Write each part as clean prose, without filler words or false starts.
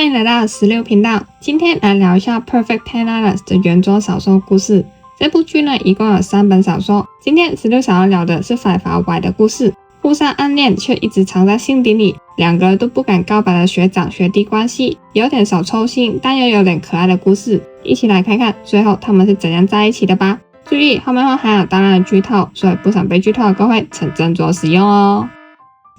欢迎来到16频道，今天来聊一下 Perfect 10 Dollars 的原作小说故事。这部剧呢一共有3本小说，今天16想要聊的是法法 Y 的故事，互相暗恋却一直藏在心底里，两个人都不敢告白的学长学弟关系，有点小抽心但又有点可爱的故事，一起来看看最后他们是怎样在一起的吧。注意后面会含有大量的剧透，所以不想被剧透的各位请斟酌使用哦。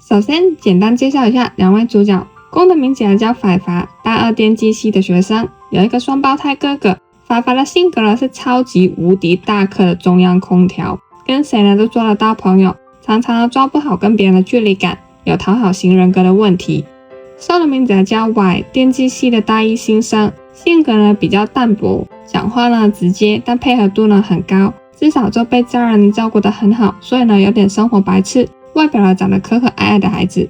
首先简单介绍一下两位主角，公的名字叫法法，大2电机系的学生，有一个双胞胎哥哥。法法的性格呢是超级无敌大颗的中央空调，跟谁呢都做得到朋友，常常抓不好跟别人的距离感，有讨好型人格的问题。受的名字叫 Y， 电机系的大一新生，性格呢比较淡薄，讲话呢直接，但配合度呢很高，至少就被家人照顾得很好，所以呢有点生活白痴，外表呢长得可可爱爱的孩子。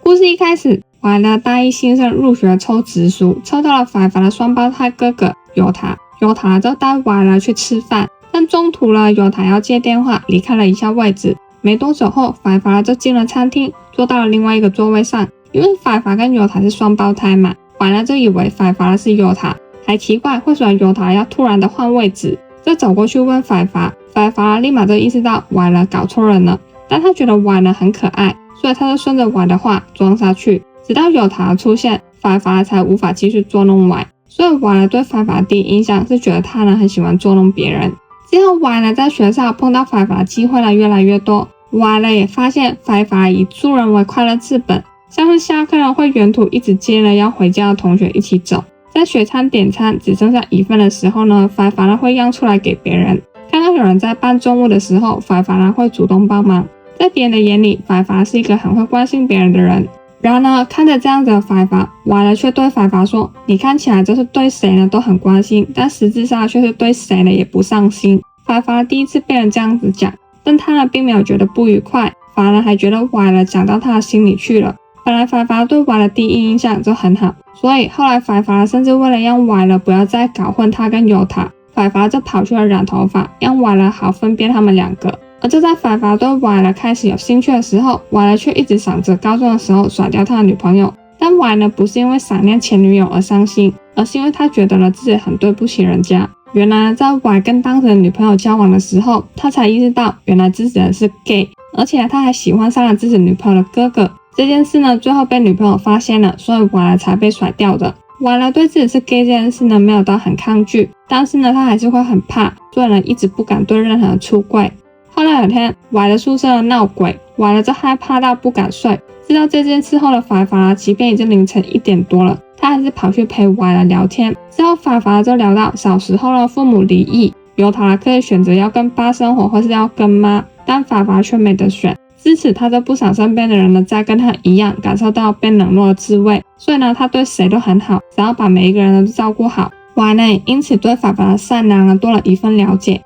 故事一开始，Y的大一新生入学抽直属，抽到了法法的双胞胎哥哥尤塔就带 Y 了去吃饭，但中途了尤塔要接电话，离开了一下位置。没多久后，法法就进了餐厅，坐到了另外一个座位上。因为法法跟尤塔是双胞胎嘛，Y呢就以为法法是尤塔，还奇怪为什么尤塔要突然的换位置，就走过去问法法立马就意识到 Y 了搞错人了，但他觉得 Y 呢很可爱，所以他就顺着 Y 的话装下去，直到尤塔出现，法法才无法继续捉弄 Y。所以 Y 呢对法法的第一印象是觉得他呢很喜欢捉弄别人。之后 Y 呢在学校碰到法法的机会呢越来越多， Y 呢也发现法法以助人为快乐治本，像是下课呢会沿途一直接了要回家的同学一起走，在学餐点餐只剩下1份的时候呢，法法呢会让出来给别人，看到有人在办重物的时候，法法呢会主动帮忙。在别人的眼里，法法是一个很会关心别人的人。然而呢，看着这样子的法法，Y呢却对法法说，你看起来就是对谁呢都很关心，但实质上却是对谁呢也不上心。法法第一次被人这样子讲，但他呢并没有觉得不愉快，反而呢还觉得 Y 呢讲到他的心里去了。本来法法对 Y 的第一印象就很好，所以后来法法甚至为了让 Y 呢不要再搞混他跟尤塔，法法就跑去了染头发，让 Y 呢好分辨他们两个。而就在法法对 Y 呢开始有兴趣的时候， Y 呢却一直想着高中的时候甩掉他的女朋友。但 Y 呢不是因为想念前女友而伤心，而是因为他觉得呢自己很对不起人家。原来在 Y 跟当时的女朋友交往的时候，他才意识到原来自己人是 gay， 而且他还喜欢上了自己女朋友的哥哥。这件事呢最后被女朋友发现了，所以 Y 呢才被甩掉的。Y 呢对自己是 gay 这件事呢没有到很抗拒，但是呢他还是会很怕，所以呢一直不敢对任何人出柜。后来有天 Y 的宿舍闹鬼， Y 呢就害怕到不敢睡。知道这件事后的法法即便已经凌晨1点多了，他还是跑去陪 Y 来聊天。之后法法就聊到小时候的父母离异，尤塔可以选择要跟爸生活或是要跟妈，但法法却没得选。自此他就不想身边的人呢再跟他一样感受到被冷落的滋味，所以呢他对谁都很好，想要把每一个人都照顾好。 Y 呢因此对法法的善良呢多了一份了解。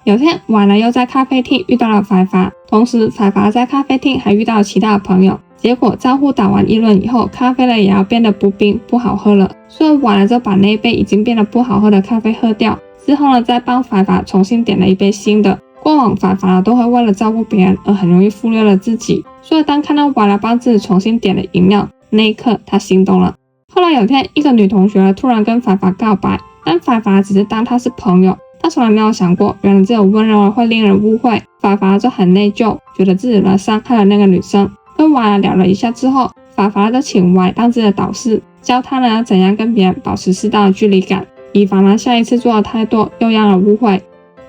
有天 Y 呢又在咖啡厅遇到了法法，同时法法在咖啡厅还遇到了其他的朋友，结果招呼打完一轮以后，咖啡呢也要变得不冰不好喝了，所以 Y 呢就把那一杯已经变得不好喝的咖啡喝掉，之后呢再帮法法重新点了一杯新的。过往法法呢都会为了照顾别人而很容易忽略了自己，所以当看到 Y 来帮自己重新点了饮料，那一刻他心动了。后来有天一个女同学突然跟法法告白，但法法只是当她是朋友，他从来没有想过原来这种温柔会令人误会。法法就很内疚，觉得自己呢伤害了那个女生。跟 Y 聊了一下之后，法法就请 Y 当自己的导师，教他呢怎样跟别人保持适当的距离感，以防呢下一次做的太多又让人误会。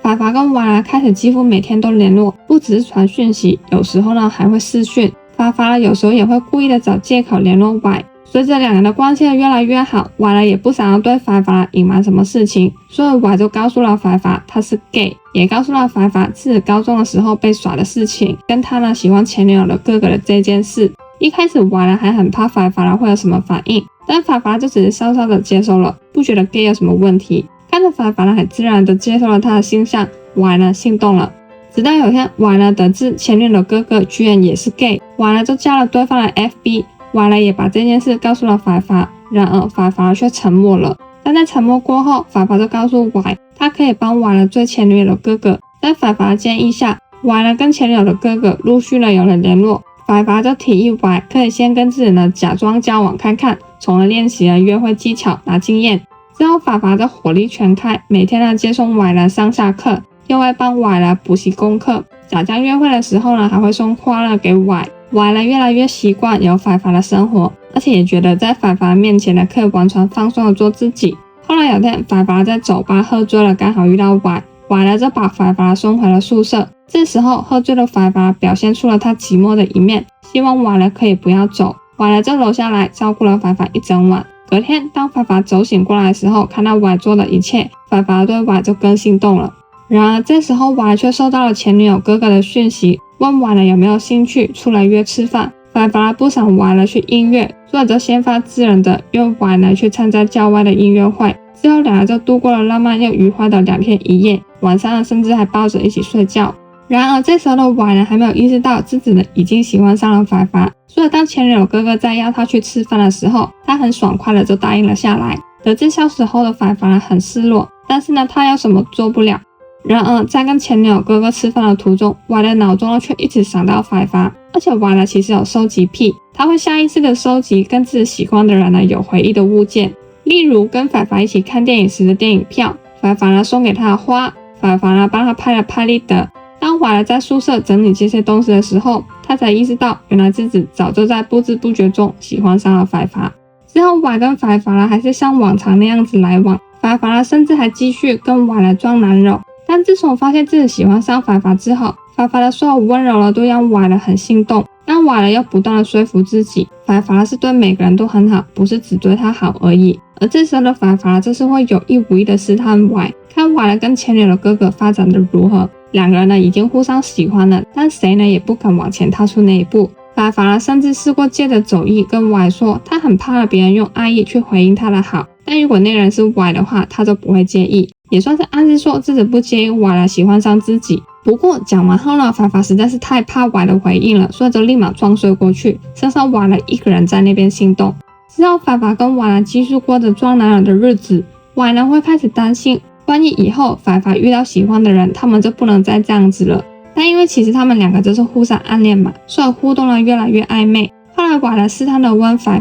法法跟 Y 开始几乎每天都联络，不只是传讯息，有时候呢还会视讯。法法有时候也会故意的找借口联络 Y。随着两人的关系越来越好， Y 也不想要对法法隐瞒什么事情，所以 Y 就告诉了法法他是 gay， 也告诉了法法自己高中的时候被耍的事情，跟他呢喜欢前女友的哥哥的这件事。一开始 Y 还很怕法法会有什么反应，但法法就只是稍稍的接受了，不觉得 gay 有什么问题。看着法法很自然的接受了他的形象， Y 心动了。直到有天 Y 得知前女友的哥哥居然也是 gay， Y 就加了对方的 FB，Y 也把这件事告诉了法法，然而法法却沉默了。但在沉默过后，法法就告诉 Y， 他可以帮 Y 追前女友的哥哥。在法法的建议下， Y 跟前女友的哥哥陆续有了联络。法法就提议Y可以先跟自己的假装交往看看，从而练习了约会技巧拿经验。之后法法就火力全开，每天呢接送Y来上下课，又会帮Y来补习功课，假装约会的时候呢还会送花乐给Y呢越来越习惯有法法的生活，而且也觉得在法法面前呢可以完全放松的做自己。后来有天法法在酒吧喝醉了，刚好遇到Y呢就把法法送回了宿舍。这时候喝醉的法法表现出了他寂寞的一面，希望Y呢可以不要走。Y呢就留下来照顾了法法一整晚。隔天当法法走醒过来的时候，看到Y做的一切，法法对Y就更心动了。然而这时候Y却收到了前女友哥哥的讯息，问Y呢有没有兴趣出来约吃饭。法法不想Y呢去音乐，所以就先发制人的约Y呢去参加郊外的音乐会。之后两人就度过了浪漫又愉快的2天1夜，晚上呢甚至还抱着一起睡觉。然而这时候的Y呢还没有意识到自己呢已经喜欢上了法法，所以当前女友哥哥在邀他去吃饭的时候，他很爽快的就答应了下来。得知消息后的法法呢很失落，但是呢他又什么做不了。然而在跟前女友哥哥吃饭的途中，Y的脑中呢却一直想到法法，而且Y呢其实有收集癖，他会下意识的收集跟自己喜欢的人呢有回忆的物件，例如跟法法一起看电影时的电影票，法法呢送给他的花，法法呢帮他拍了拍立得。当Y呢在宿舍整理这些东西的时候，他才意识到原来自己早就在不知不觉中喜欢上了法法。之后Y跟法法呢还是像往常那样子来往，法法呢甚至还继续跟Y来装男友。但自从发现自己喜欢上法法之后，法法的所有温柔呢都让Y呢很心动，但Y呢又不断的说服自己，法法呢是对每个人都很好，不是只对他好而已。而这时候的法法就是会有意无意的试探Y，看Y呢跟前女友的哥哥发展的如何。两个人呢已经互相喜欢了，但谁呢也不肯往前踏出那一步。法法呢甚至试过借着酒意跟Y说，他很怕别人用爱意去回应他的好，但如果那个人是Y的话，他就不会介意，也算是暗示说自己不介意Y来喜欢上自己。不过讲完后呢，法法实在是太怕Y的回应了，所以就立马装睡过去，剩下Y呢一个人在那边心动。之后法法跟Y呢继续过着装男人的日子，Y呢会开始担心，万一以后法法遇到喜欢的人，他们就不能再这样子了。但因为其实他们两个就是互相暗恋嘛，所以互动呢越来越暧昧。后来Y呢试探的问法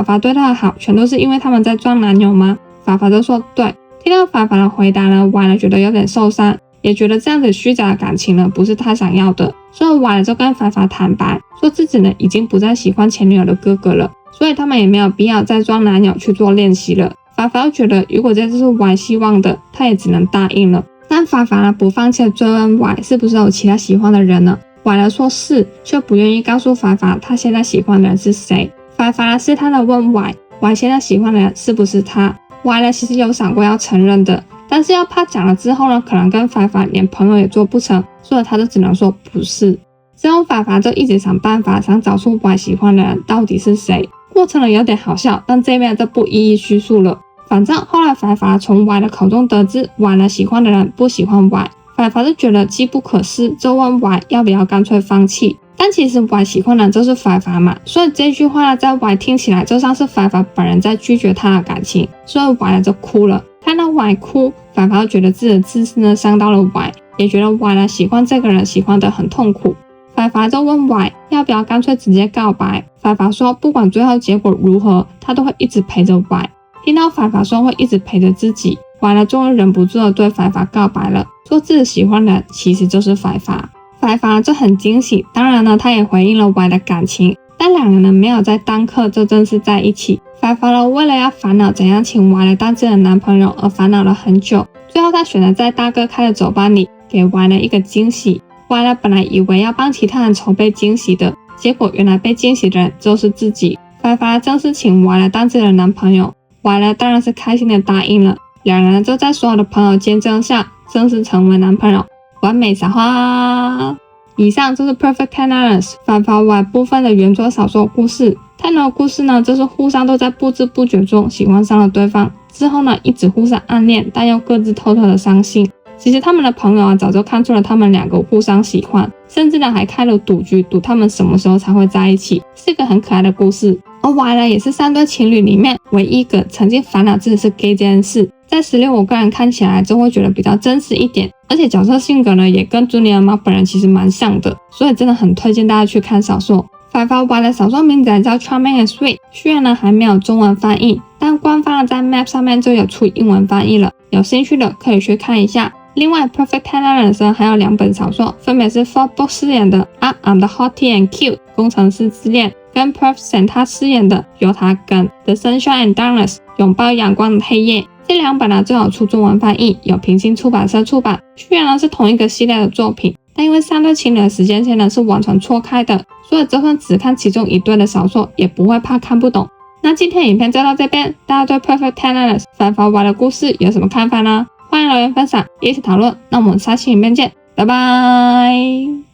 法对他的好全都是因为他们在装男友吗？法法就说对。听到法法的回答呢，Y呢觉得有点受伤，也觉得这样子虚假的感情呢不是他想要的，所以Y呢就跟法法坦白，说自己呢已经不再喜欢前女友的哥哥了，所以他们也没有必要再装男友去做练习了。法法又觉得如果这就是 Y 希望的，他也只能答应了。但法法呢不放弃的追问 Y 是不是有其他喜欢的人呢？Y 呢说是，却不愿意告诉法法他现在喜欢的人是谁。法法呢试探的问 Y 现在喜欢的人是不是他。Y 呢其实有想过要承认的，但是要怕讲了之后呢，可能跟法法连朋友也做不成，所以他就只能说不是。之后法法就一直想办法想找出 Y 喜欢的人到底是谁，过程呢有点好笑，但这边就不一一叙述了。反正后来法法从 Y 的口中得知 Y 呢喜欢的人不喜欢 Y， 法法就觉得机不可失，就问 Y 要不要干脆放弃。但其实 Y 喜欢的人就是法法嘛，所以这句话呢在 Y 听起来就像是法法本人在拒绝他的感情，所以 Y 呢就哭了。看到 Y 哭，法法就觉得自己的自私呢伤到了 Y， 也觉得 Y 呢喜欢这个人喜欢得很痛苦。法法就问 Y 要不要干脆直接告白，法法说不管最后结果如何，他都会一直陪着 Y。听到法法说会一直陪着自己，Y呢终于忍不住的对法法告白了，说自己喜欢的人其实就是法法。法法就很惊喜，当然呢他也回应了 Y 的感情，但两人呢没有在当刻就正式在一起。法法呢为了要烦恼怎样请 Y 来当自己的男朋友而烦恼了很久，最后他选择在大哥开的酒吧里给 Y 呢一个惊喜。Y 呢本来以为要帮其他人筹备惊喜的，结果原来被惊喜的人就是自己。法法正式请 Y 来当自己的男朋友，Y 呢当然是开心的答应了，两人就在所有的朋友见证下正式成为男朋友，完美撒花。以上就是 Perfect 10 法法 Y 部分的原作小说故事。太牛的故事呢，就是互相都在不知不觉中喜欢上了对方，之后呢一直互相暗恋，但又各自偷偷的伤心。其实他们的朋友早就看出了他们两个互相喜欢，甚至呢还开了赌局，赌他们什么时候才会在一起，是一个很可爱的故事。而 Y 呢也是3对情侣里面唯一一个曾经烦恼自己是 gay 这件事，在16我个人看起来就会觉得比较真实一点，而且角色性格呢也跟朱尼尔猫本人其实蛮像的，所以真的很推荐大家去看小说。白发歪的小说名字叫 Charming and Sweet， 虽然呢还没有中文翻译，但官方在 Map 上面就有出英文翻译了，有兴趣的可以去看一下。另外 Perfect Tennis 还有2本小说，分别是 Ford Book 饰演的 I'm the Hottie and Cute 工程师之恋，跟 Perf Santa 饰演的由他跟 The Sunshine and Darkness 拥抱阳光的黑夜。这2本呢就有出中文翻译，由平行出版社出版。虽然呢是同一个系列的作品，但因为3对情侣的时间线呢是完全错开的，所以就算只看其中1对的小说，也不会怕看不懂。那今天影片就到这边，大家对 Perfect Tennis 白发歪的故事有什么看法呢？欢迎留言分享，一起讨论。那我们下期影片见，拜拜。